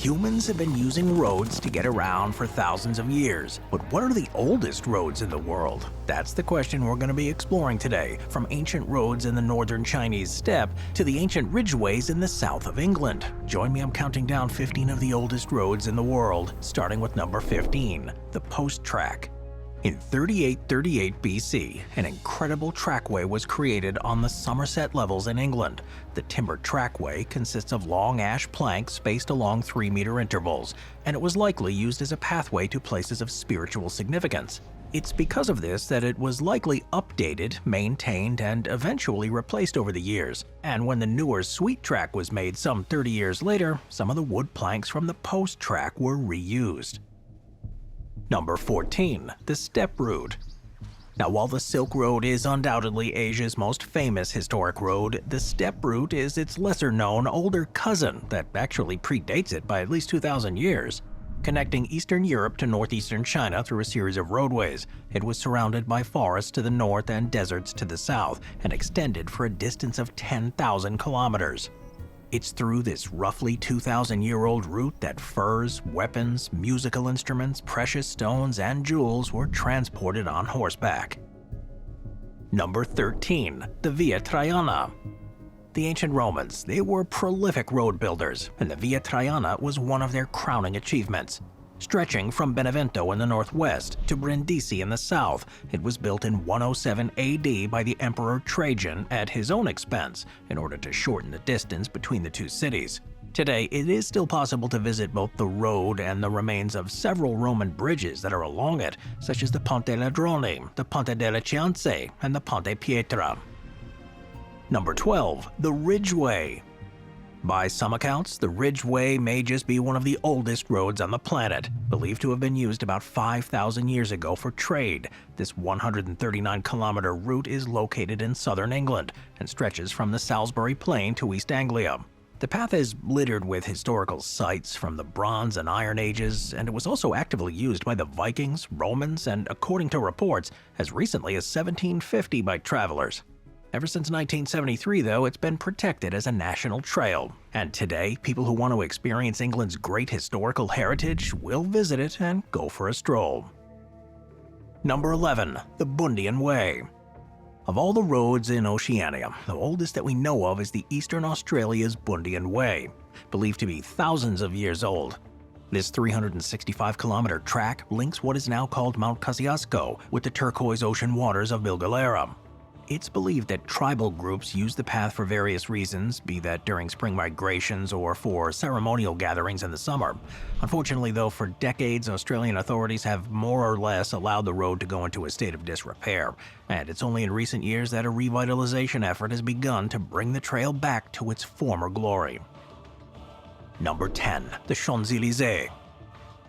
Humans have been using roads to get around for thousands of years, but what are the oldest roads in the world? That's the question we're going to be exploring today, from ancient roads in the northern Chinese steppe to the ancient ridgeways in the south of England. Join me, I'm counting down 15 of the oldest roads in the world, starting with number 15, the Post Track. In 3838 BC, an incredible trackway was created on the Somerset Levels in England. The timber trackway consists of long ash planks spaced along 3-meter intervals, and it was likely used as a pathway to places of spiritual significance. It's because of this that it was likely updated, maintained, and eventually replaced over the years. And when the newer Sweet Track was made some 30 years later, some of the wood planks from the Post Track were reused. Number 14, the Steppe Route. Now, while the Silk Road is undoubtedly Asia's most famous historic road, the Steppe Route is its lesser-known older cousin that actually predates it by at least 2,000 years. Connecting Eastern Europe to northeastern China through a series of roadways, it was surrounded by forests to the north and deserts to the south, and extended for a distance of 10,000 kilometers. It's through this roughly 2,000-year-old route that furs, weapons, musical instruments, precious stones, and jewels were transported on horseback. Number 13, the Viet Triana. The ancient Romans, they were prolific road builders, and the Via Triana was one of their crowning achievements. Stretching from Benevento in the northwest to Brindisi in the south, it was built in 107 AD by the Emperor Trajan at his own expense in order to shorten the distance between the two cities. Today, it is still possible to visit both the road and the remains of several Roman bridges that are along it, such as the Ponte Ladrone, the Ponte delle Ciance, and the Ponte Pietra. Number 12, the Ridgeway. By some accounts, the Ridgeway may just be one of the oldest roads on the planet, believed to have been used about 5,000 years ago for trade. This 139-kilometer route is located in southern England and stretches from the Salisbury Plain to East Anglia. The path is littered with historical sites from the Bronze and Iron Ages, and it was also actively used by the Vikings, Romans, and, according to reports, as recently as 1750 by travelers. Ever since 1973, though, it's been protected as a national trail. And today, people who want to experience England's great historical heritage will visit it and go for a stroll. Number 11, the Bundan Way. Of all the roads in Oceania, the oldest that we know of is the Eastern Australia's Bundan Way, believed to be thousands of years old. This 365-kilometer track links what is now called Mount Kosciuszko with the turquoise ocean waters of Bilgalera. It's believed that tribal groups use the path for various reasons, be that during spring migrations or for ceremonial gatherings in the summer. Unfortunately, though, for decades, Australian authorities have more or less allowed the road to go into a state of disrepair, and it's only in recent years that a revitalization effort has begun to bring the trail back to its former glory. Number 10, the Champs-Élysées.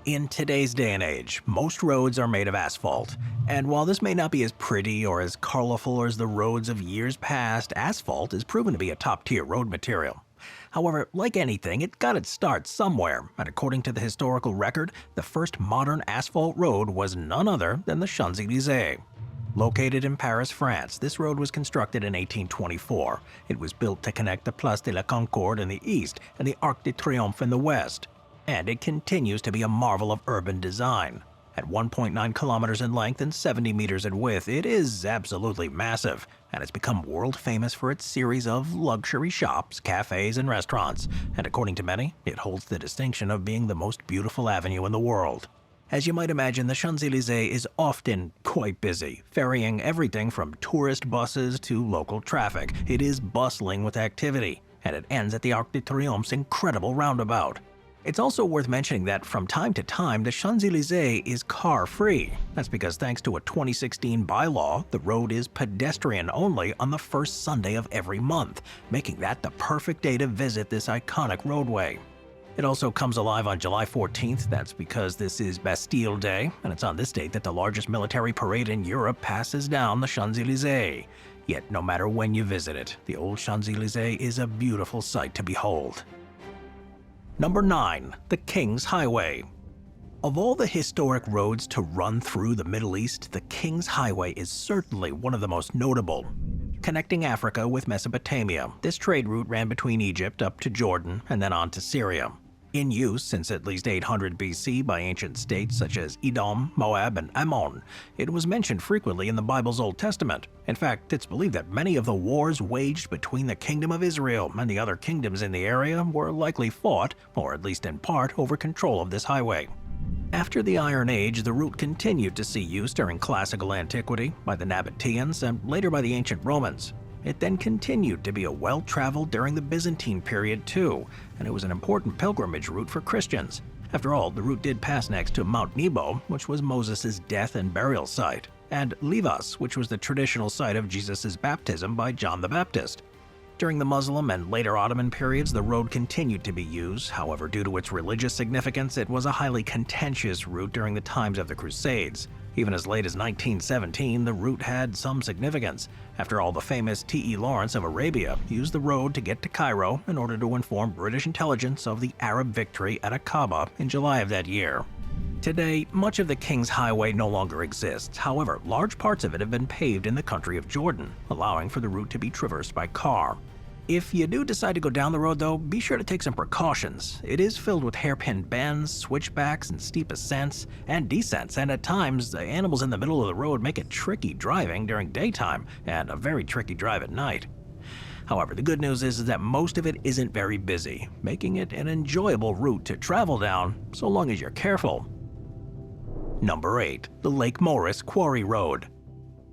In today's day and age, most roads are made of asphalt, and while this may not be as pretty or as colorful as the roads of years past, asphalt is proven to be a top-tier road material. However, like anything, it got its start somewhere, and according to the historical record, the first modern asphalt road was none other than the Champs-Élysées. Located in Paris, France, this road was constructed in 1824. It was built to connect the Place de la Concorde in the east and the Arc de Triomphe in the west. And it continues to be a marvel of urban design. At 1.9 kilometers in length and 70 meters in width, it is absolutely massive, and it's become world famous for its series of luxury shops, cafes, and restaurants, and according to many, it holds the distinction of being the most beautiful avenue in the world. As you might imagine, the Champs-Élysées is often quite busy, ferrying everything from tourist buses to local traffic. It is bustling with activity, and it ends at the Arc de Triomphe's incredible roundabout. It's also worth mentioning that from time to time, the Champs-Élysées is car-free. That's because thanks to a 2016 bylaw, the road is pedestrian-only on the first Sunday of every month, making that the perfect day to visit this iconic roadway. It also comes alive on July 14th, that's because this is Bastille Day, and it's on this date that the largest military parade in Europe passes down the Champs-Élysées. Yet no matter when you visit it, the old Champs-Élysées is a beautiful sight to behold. Number 9, the King's Highway. Of all the historic roads to run through the Middle East, the King's Highway is certainly one of the most notable. Connecting Africa with Mesopotamia, this trade route ran between Egypt up to Jordan and then on to Syria. In use since at least 800 BC by ancient states such as Edom, Moab, and Ammon, it was mentioned frequently in the Bible's Old Testament. In fact, it's believed that many of the wars waged between the Kingdom of Israel and the other kingdoms in the area were likely fought, or at least in part, over control of this highway. After the Iron Age, the route continued to see use during classical antiquity by the Nabateans and later by the ancient Romans. It then continued to be a well-traveled during the Byzantine period too, and it was an important pilgrimage route for Christians. After all, the route did pass next to Mount Nebo, which was Moses' death and burial site, and Livas, which was the traditional site of Jesus' baptism by John the Baptist. During the Muslim and later Ottoman periods, the road continued to be used. However, due to its religious significance, it was a highly contentious route during the times of the Crusades. Even as late as 1917, the route had some significance. After all, the famous T.E. Lawrence of Arabia used the road to get to Cairo in order to inform British intelligence of the Arab victory at Aqaba in July of that year. Today, much of the King's Highway no longer exists. However, large parts of it have been paved in the country of Jordan, allowing for the route to be traversed by car. If you do decide to go down the road though, be sure to take some precautions. It is filled with hairpin bends, switchbacks, and steep ascents and descents, and at times, the animals in the middle of the road make it tricky driving during daytime and a very tricky drive at night. However, the good news is that most of it isn't very busy, making it an enjoyable route to travel down so long as you're careful. Number 8. The Lake Morris Quarry Road.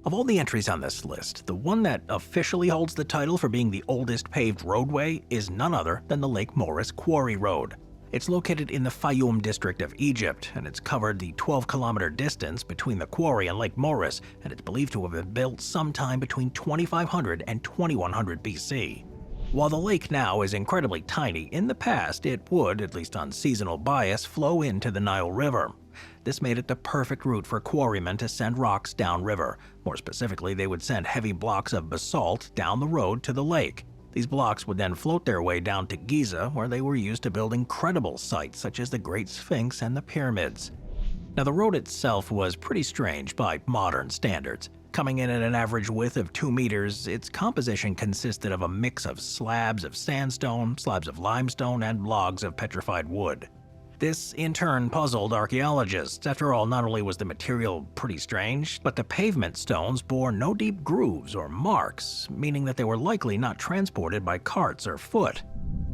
Of all the entries on this list, the one that officially holds the title for being the oldest paved roadway is none other than the Lake Morris Quarry Road. It's located in the Fayoum district of Egypt, and it's covered the 12-kilometer distance between the quarry and Lake Morris, and it's believed to have been built sometime between 2500 and 2100 BC. While the lake now is incredibly tiny, in the past it would, at least on seasonal bias, flow into the Nile River. This made it the perfect route for quarrymen to send rocks downriver. More specifically, they would send heavy blocks of basalt down the road to the lake. These blocks would then float their way down to Giza, where they were used to build incredible sites such as the Great Sphinx and the pyramids. Now, the road itself was pretty strange by modern standards. Coming in at an average width of 2 meters, its composition consisted of a mix of slabs of sandstone, slabs of limestone, and logs of petrified wood. This, in turn, puzzled archaeologists. After all, not only was the material pretty strange, but the pavement stones bore no deep grooves or marks, meaning that they were likely not transported by carts or foot.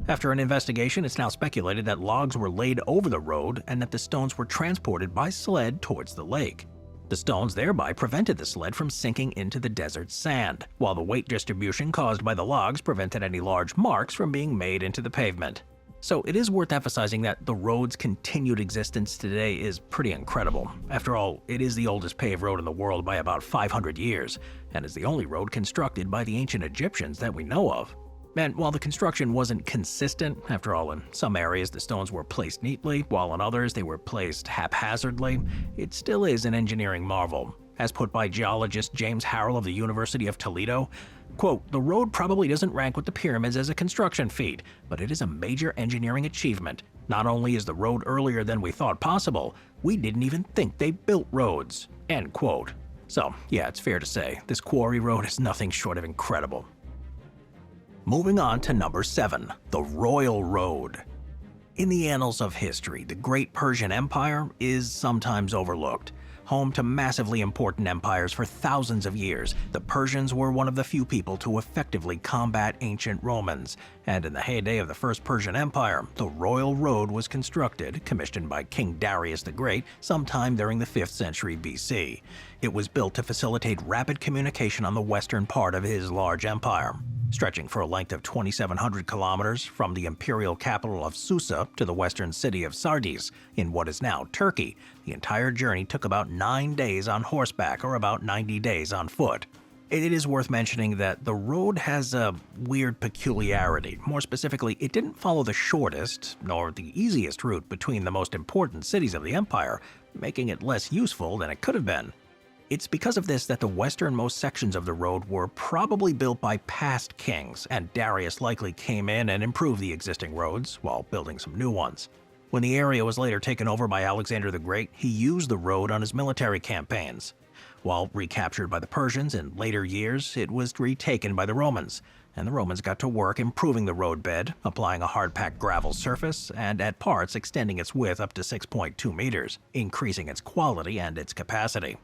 After an investigation, it's now speculated that logs were laid over the road and that the stones were transported by sled towards the lake. The stones thereby prevented the sled from sinking into the desert sand, while the weight distribution caused by the logs prevented any large marks from being made into the pavement. So it is worth emphasizing that the road's continued existence today is pretty incredible. After all, it is the oldest paved road in the world by about 500 years, and is the only road constructed by the ancient Egyptians that we know of. And while the construction wasn't consistent, after all, in some areas the stones were placed neatly, while in others they were placed haphazardly, it still is an engineering marvel. As put by geologist James Harrell of the University of Toledo, quote, "The road probably doesn't rank with the pyramids as a construction feat, but it is a major engineering achievement. Not only is the road earlier than we thought possible, we didn't even think they built roads," end quote. So, yeah, it's fair to say, this quarry road is nothing short of incredible. Moving on to number 7, the Royal Road. In the annals of history, the Great Persian Empire is sometimes overlooked. Home to massively important empires for thousands of years, the Persians were one of the few people to effectively combat ancient Romans. And in the heyday of the First Persian Empire, the Royal Road was constructed, commissioned by King Darius the Great, sometime during the 5th century BC. It was built to facilitate rapid communication on the western part of his large empire. Stretching for a length of 2,700 kilometers from the imperial capital of Susa to the western city of Sardis, in what is now Turkey, the entire journey took about 9 days on horseback or about 90 days on foot. It is worth mentioning that the road has a weird peculiarity. More specifically, it didn't follow the shortest, nor the easiest route between the most important cities of the empire, making it less useful than it could have been. It's because of this that the westernmost sections of the road were probably built by past kings, and Darius likely came in and improved the existing roads while building some new ones. When the area was later taken over by Alexander the Great, he used the road on his military campaigns. While recaptured by the Persians in later years, it was retaken by the Romans. and the Romans got to work improving the roadbed, applying a hard-packed gravel surface, and at parts extending its width up to 6.2 meters, increasing its quality and its capacity.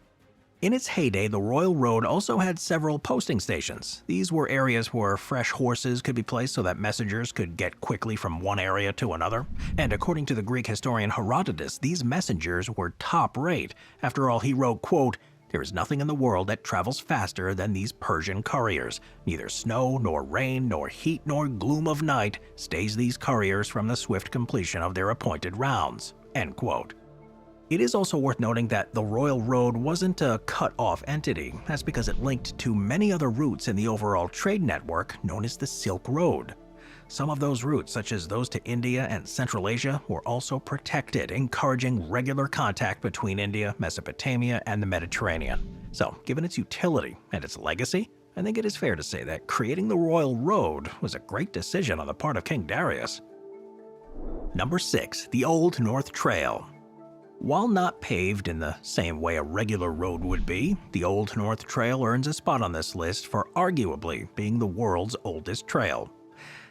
In its heyday, the Royal Road also had several posting stations. These were areas where fresh horses could be placed so that messengers could get quickly from one area to another. And according to the Greek historian Herodotus, these messengers were top rate. After all, he wrote, quote, "There is nothing in the world that travels faster than these Persian couriers. Neither snow, nor rain, nor heat, nor gloom of night stays these couriers from the swift completion of their appointed rounds." End quote. It is also worth noting that the Royal Road wasn't a cut-off entity. That's because it linked to many other routes in the overall trade network known as the Silk Road. Some of those routes, such as those to India and Central Asia, were also protected, encouraging regular contact between India, Mesopotamia, and the Mediterranean. So, given its utility and its legacy, I think it is fair to say that creating the Royal Road was a great decision on the part of King Darius. Number 6. The Old North Trail. While not paved in the same way a regular road would be, the Old North Trail earns a spot on this list for arguably being the world's oldest trail.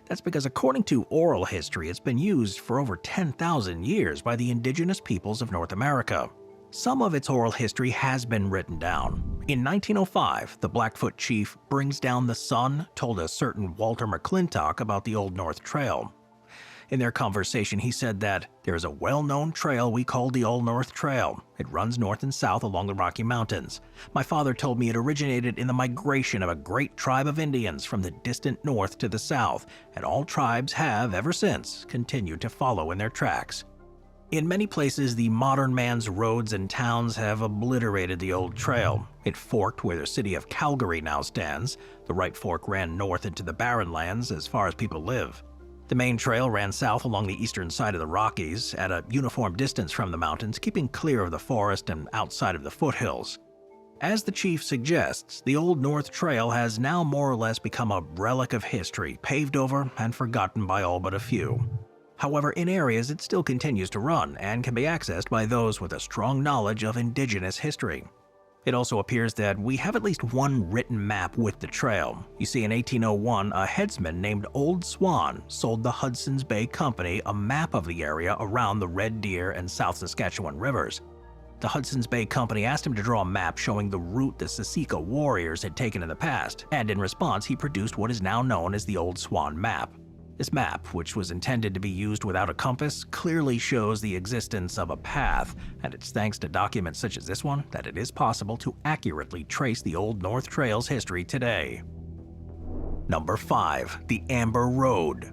That's because according to oral history, it's been used for over 10,000 years by the indigenous peoples of North America. Some of its oral history has been written down. In 1905, the Blackfoot chief Brings Down the Sun told a certain Walter McClintock about the Old North Trail. In their conversation, he said that there is a well-known trail we call the Old North Trail. It runs north and south along the Rocky Mountains. My father told me it originated in the migration of a great tribe of Indians from the distant north to the south, and all tribes have, ever since, continued to follow in their tracks. In many places, the modern man's roads and towns have obliterated the old trail. It forked where the city of Calgary now stands. The right fork ran north into the Barren Lands as far as people live. The main trail ran south along the eastern side of the Rockies, at a uniform distance from the mountains, keeping clear of the forest and outside of the foothills. As the chief suggests, the Old North Trail has now more or less become a relic of history, paved over and forgotten by all but a few. However, in areas it still continues to run and can be accessed by those with a strong knowledge of indigenous history. It also appears that we have at least one written map with the trail. You see, in 1801, a headsman named Old Swan sold the Hudson's Bay Company a map of the area around the Red Deer and South Saskatchewan rivers. The Hudson's Bay Company asked him to draw a map showing the route the Siksika warriors had taken in the past, and in response he produced what is now known as the Old Swan Map. This map, which was intended to be used without a compass, clearly shows the existence of a path, and it's thanks to documents such as this one that it is possible to accurately trace the Old North Trail's history today. Number 5. The Amber Road.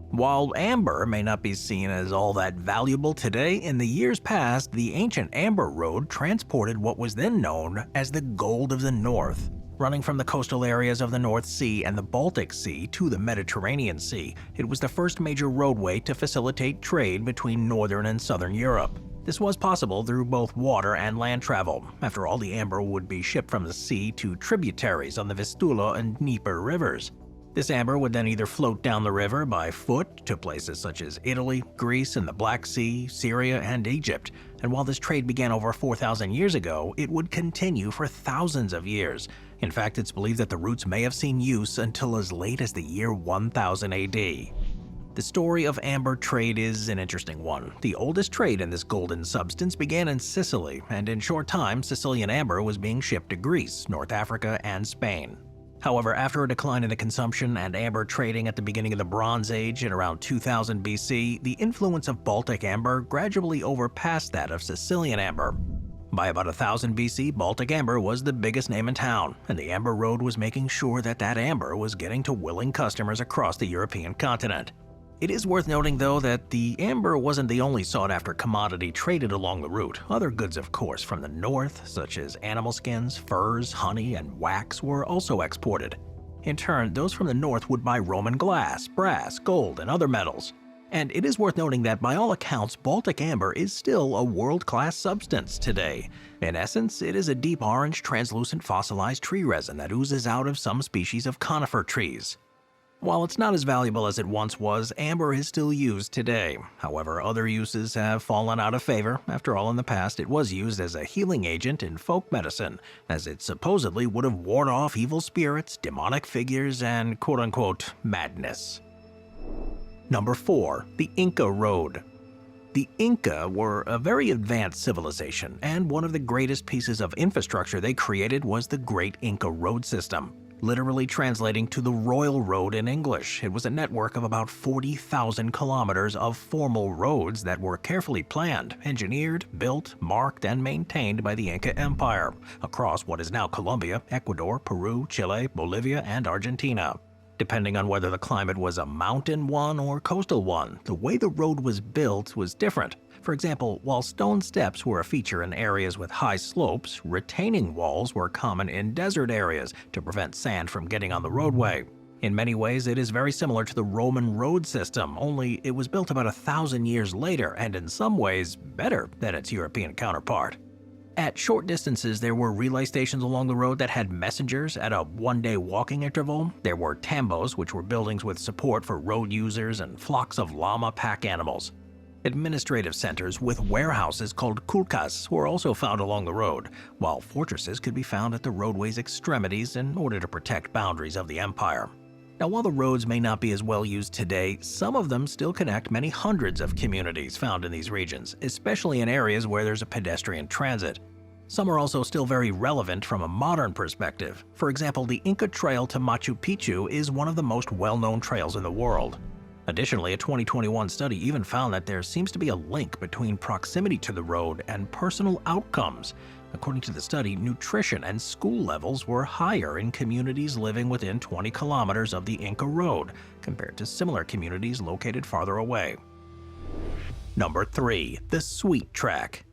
While amber may not be seen as all that valuable today, in the years past, the ancient Amber Road transported what was then known as the Gold of the North. Running from the coastal areas of the North Sea and the Baltic Sea to the Mediterranean Sea, it was the first major roadway to facilitate trade between northern and southern Europe. This was possible through both water and land travel. After all, the amber would be shipped from the sea to tributaries on the Vistula and Dnieper rivers. This amber would then either float down the river by foot to places such as Italy, Greece, and the Black Sea, Syria, and Egypt. And while this trade began over 4,000 years ago, it would continue for thousands of years. In fact, it's believed that the routes may have seen use until as late as the year 1000 AD. The story of amber trade is an interesting one. The oldest trade in this golden substance began in Sicily, and in short time, Sicilian amber was being shipped to Greece, North Africa, and Spain. However, after a decline in the consumption and amber trading at the beginning of the Bronze Age in around 2000 BC, the influence of Baltic amber gradually overpassed that of Sicilian amber. By about 1000 BC, Baltic amber was the biggest name in town, and the Amber Road was making sure that amber was getting to willing customers across the European continent. It is worth noting, though, that the amber wasn't the only sought-after commodity traded along the route. Other goods, of course, from the north, such as animal skins, furs, honey, and wax, were also exported. In turn, those from the north would buy Roman glass, brass, gold, and other metals. And it is worth noting that by all accounts, Baltic amber is still a world-class substance today. In essence, it is a deep orange, translucent fossilized tree resin that oozes out of some species of conifer trees. While it's not as valuable as it once was, amber is still used today. However, other uses have fallen out of favor. After all, in the past, it was used as a healing agent in folk medicine, as it supposedly would have warded off evil spirits, demonic figures, and quote-unquote madness. Number 4. The Inca Road. The Inca were a very advanced civilization, and one of the greatest pieces of infrastructure they created was the Great Inca Road system. Literally translating to the Royal Road in English, it was a network of about 40,000 kilometers of formal roads that were carefully planned, engineered, built, marked, and maintained by the Inca Empire across what is now Colombia, Ecuador, Peru, Chile, Bolivia, and Argentina. Depending on whether the climate was a mountain one or coastal one, the way the road was built was different. For example, while stone steps were a feature in areas with high slopes, retaining walls were common in desert areas to prevent sand from getting on the roadway. In many ways, it is very similar to the Roman road system, only it was built about 1,000 years later and in some ways better than its European counterpart. At short distances, there were relay stations along the road that had messengers at a one-day walking interval. There were tambos, which were buildings with support for road users, and flocks of llama pack animals. Administrative centers with warehouses called kulkas were also found along the road, while fortresses could be found at the roadway's extremities in order to protect boundaries of the empire. Now, while the roads may not be as well used today, some of them still connect many hundreds of communities found in these regions, especially in areas where there's a pedestrian transit. Some are also still very relevant from a modern perspective. For example, the Inca Trail to Machu Picchu is one of the most well-known trails in the world. Additionally, a 2021 study even found that there seems to be a link between proximity to the road and personal outcomes. According to the study, nutrition and school levels were higher in communities living within 20 kilometers of the Inca Road compared to similar communities located farther away. Number 3. The Sweet Track.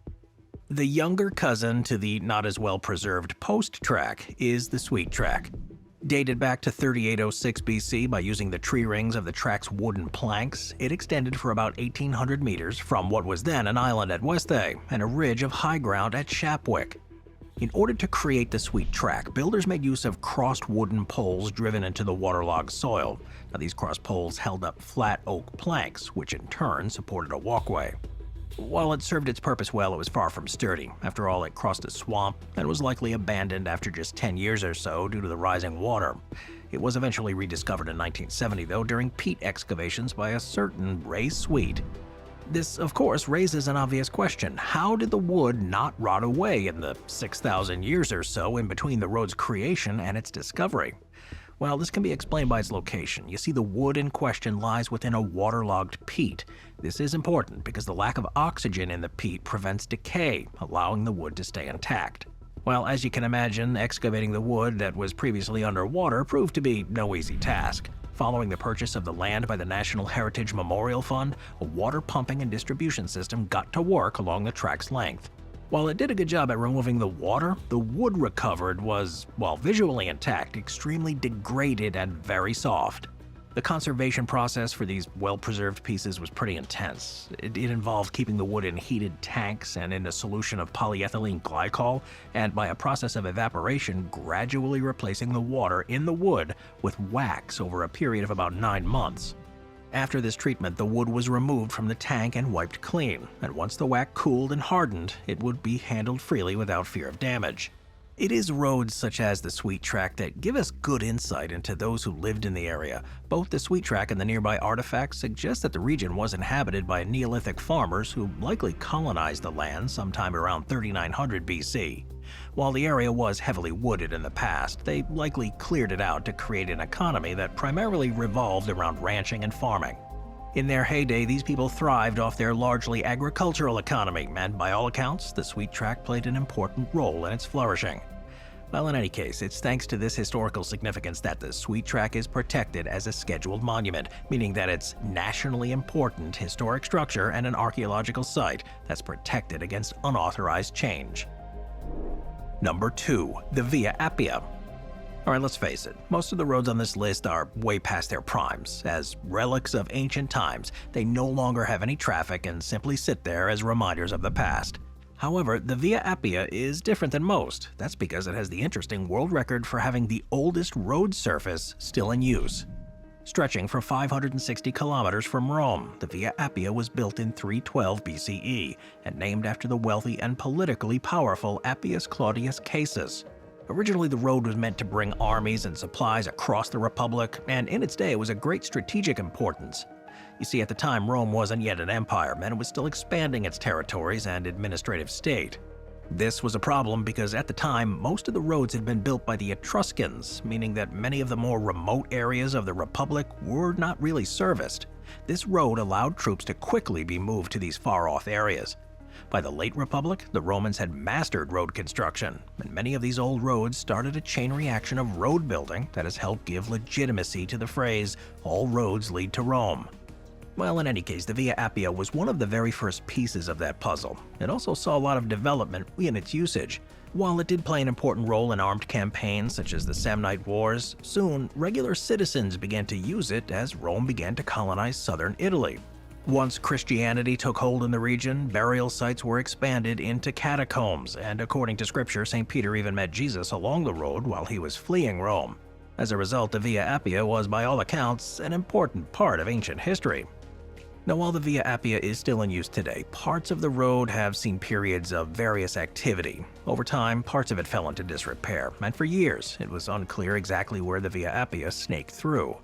The younger cousin to the not as well preserved Post Track is the Sweet Track. Dated back to 3806 BC by using the tree rings of the track's wooden planks, it extended for about 1,800 meters from what was then an island at Westay and a ridge of high ground at Shapwick. In order to create the Sweet Track, builders made use of crossed wooden poles driven into the waterlogged soil. Now, these crossed poles held up flat oak planks, which in turn supported a walkway. While it served its purpose well, it was far from sturdy. After all, it crossed a swamp and was likely abandoned after just 10 years or so due to the rising water. It was eventually rediscovered in 1970, though, during peat excavations by a certain Ray Sweet. This, of course, raises an obvious question. How did the wood not rot away in the 6,000 years or so in between the road's creation and its discovery? Well, this can be explained by its location. You see, the wood in question lies within a waterlogged peat. This is important because the lack of oxygen in the peat prevents decay, allowing the wood to stay intact. Well, as you can imagine, excavating the wood that was previously underwater proved to be no easy task. Following the purchase of the land by the National Heritage Memorial Fund, a water pumping and distribution system got to work along the track's length. While it did a good job at removing the water, the wood recovered was, while visually intact, extremely degraded and very soft. The conservation process for these well-preserved pieces was pretty intense. It involved keeping the wood in heated tanks and in a solution of polyethylene glycol, and by a process of evaporation, gradually replacing the water in the wood with wax over a period of about 9 months. After this treatment, the wood was removed from the tank and wiped clean, and once the wax cooled and hardened, it would be handled freely without fear of damage. It is roads such as the Sweet Track that give us good insight into those who lived in the area. Both the Sweet Track and the nearby artifacts suggest that the region was inhabited by Neolithic farmers who likely colonized the land sometime around 3900 BC. While the area was heavily wooded in the past, they likely cleared it out to create an economy that primarily revolved around ranching and farming. In their heyday, these people thrived off their largely agricultural economy, and by all accounts, the Sweet Track played an important role in its flourishing. Well, in any case, it's thanks to this historical significance that the Sweet Track is protected as a scheduled monument, meaning that it's nationally important historic structure and an archaeological site that's protected against unauthorized change. Number 2. The Via Appia. Alright, let's face it, most of the roads on this list are way past their primes. As relics of ancient times, they no longer have any traffic and simply sit there as reminders of the past. However, the Via Appia is different than most. That's because it has the interesting world record for having the oldest road surface still in use. Stretching for 560 kilometers from Rome, the Via Appia was built in 312 BCE and named after the wealthy and politically powerful Appius Claudius Casus. Originally, the road was meant to bring armies and supplies across the Republic, and in its day it was of great strategic importance. You see, at the time, Rome wasn't yet an empire, and it was still expanding its territories and administrative state. This was a problem because at the time, most of the roads had been built by the Etruscans, meaning that many of the more remote areas of the Republic were not really serviced. This road allowed troops to quickly be moved to these far-off areas. By the late Republic, the Romans had mastered road construction, and many of these old roads started a chain reaction of road building that has helped give legitimacy to the phrase, "all roads lead to Rome." Well, in any case, the Via Appia was one of the very first pieces of that puzzle. It also saw a lot of development in its usage. While it did play an important role in armed campaigns such as the Samnite Wars, soon regular citizens began to use it as Rome began to colonize southern Italy. Once Christianity took hold in the region, burial sites were expanded into catacombs, and according to scripture, St. Peter even met Jesus along the road while he was fleeing Rome. As a result, the Via Appia was, by all accounts, an important part of ancient history. Now, while the Via Appia is still in use today, parts of the road have seen periods of various activity. Over time, parts of it fell into disrepair, and for years, it was unclear exactly where the Via Appia snaked through.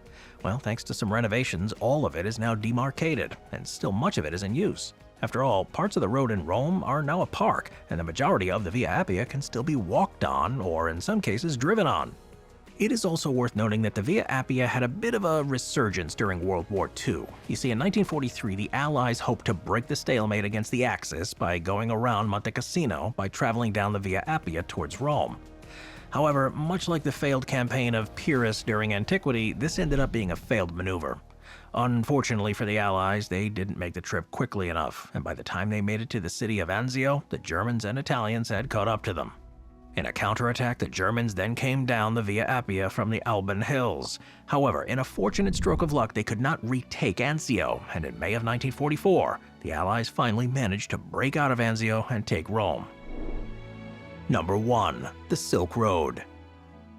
Well, thanks to some renovations, all of it is now demarcated, and still much of it is in use. After all, parts of the road in Rome are now a park, and the majority of the Via Appia can still be walked on, or in some cases, driven on. It is also worth noting that the Via Appia had a bit of a resurgence during World War II. You see, in 1943, the Allies hoped to break the stalemate against the Axis by going around Monte Cassino by traveling down the Via Appia towards Rome. However, much like the failed campaign of Pyrrhus during antiquity, this ended up being a failed maneuver. Unfortunately for the Allies, they didn't make the trip quickly enough, and by the time they made it to the city of Anzio, the Germans and Italians had caught up to them. In a counterattack, the Germans then came down the Via Appia from the Alban Hills. However, in a fortunate stroke of luck, they could not retake Anzio, and in May of 1944, the Allies finally managed to break out of Anzio and take Rome. Number 1. The Silk Road.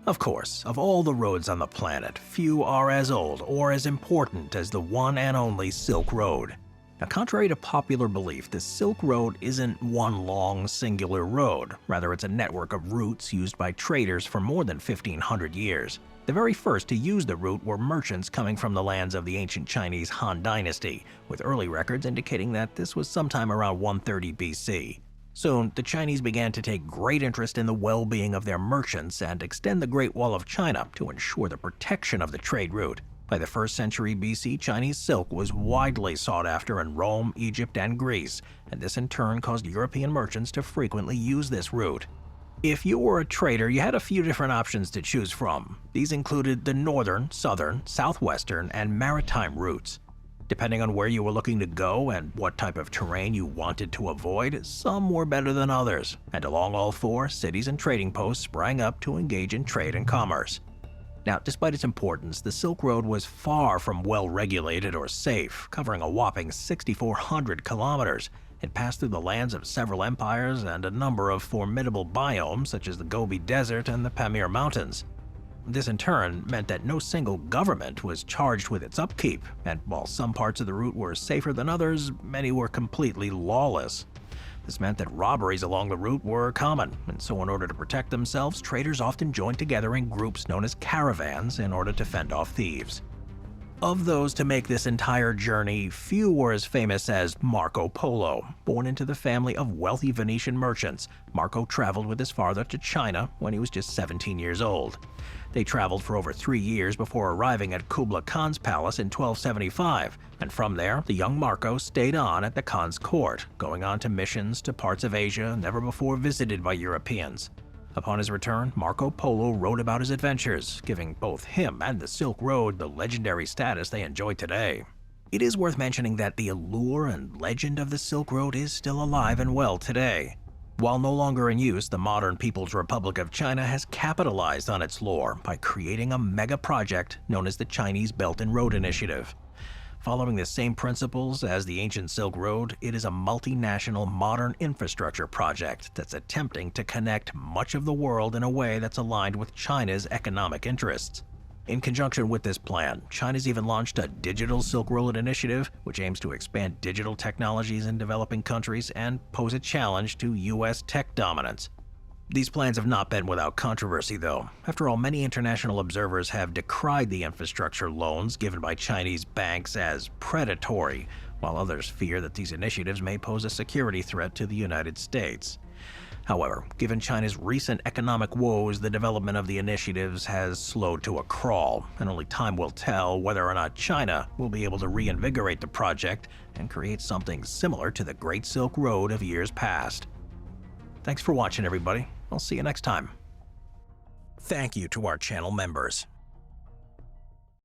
Of course, of all the roads on the planet, few are as old or as important as the one and only Silk Road. Now, contrary to popular belief, the Silk Road isn't one long, singular road. Rather, it's a network of routes used by traders for more than 1,500 years. The very first to use the route were merchants coming from the lands of the ancient Chinese Han Dynasty, with early records indicating that this was sometime around 130 BC. Soon, the Chinese began to take great interest in the well-being of their merchants and extend the Great Wall of China to ensure the protection of the trade route. By the 1st century BC, Chinese silk was widely sought after in Rome, Egypt, and Greece, and this in turn caused European merchants to frequently use this route. If you were a trader, you had a few different options to choose from. These included the northern, southern, southwestern, and maritime routes. Depending on where you were looking to go and what type of terrain you wanted to avoid, some were better than others, and along all four, cities and trading posts sprang up to engage in trade and commerce. Now, despite its importance, the Silk Road was far from well-regulated or safe, covering a whopping 6,400 kilometers. It passed through the lands of several empires and a number of formidable biomes such as the Gobi Desert and the Pamir Mountains. This in turn meant that no single government was charged with its upkeep, and while some parts of the route were safer than others, many were completely lawless. This meant that robberies along the route were common, and so in order to protect themselves, traders often joined together in groups known as caravans in order to fend off thieves. Of those to make this entire journey, few were as famous as Marco Polo. Born into the family of wealthy Venetian merchants, Marco traveled with his father to China when he was just 17 years old. They traveled for over 3 years before arriving at Kublai Khan's palace in 1275, and from there, the young Marco stayed on at the Khan's court, going on to missions to parts of Asia never before visited by Europeans. Upon his return, Marco Polo wrote about his adventures, giving both him and the Silk Road the legendary status they enjoy today. It is worth mentioning that the allure and legend of the Silk Road is still alive and well today. While no longer in use, the modern People's Republic of China has capitalized on its lore by creating a mega project known as the Chinese Belt and Road Initiative. Following the same principles as the ancient Silk Road, it is a multinational modern infrastructure project that's attempting to connect much of the world in a way that's aligned with China's economic interests. In conjunction with this plan, China's even launched a digital Silk Road initiative, which aims to expand digital technologies in developing countries and pose a challenge to U.S. tech dominance. These plans have not been without controversy, though. After all, many international observers have decried the infrastructure loans given by Chinese banks as predatory, while others fear that these initiatives may pose a security threat to the United States. However, given China's recent economic woes, the development of the initiatives has slowed to a crawl, and only time will tell whether or not China will be able to reinvigorate the project and create something similar to the Great Silk Road of years past. Thanks for watching, everybody. I'll see you next time. Thank you to our channel members.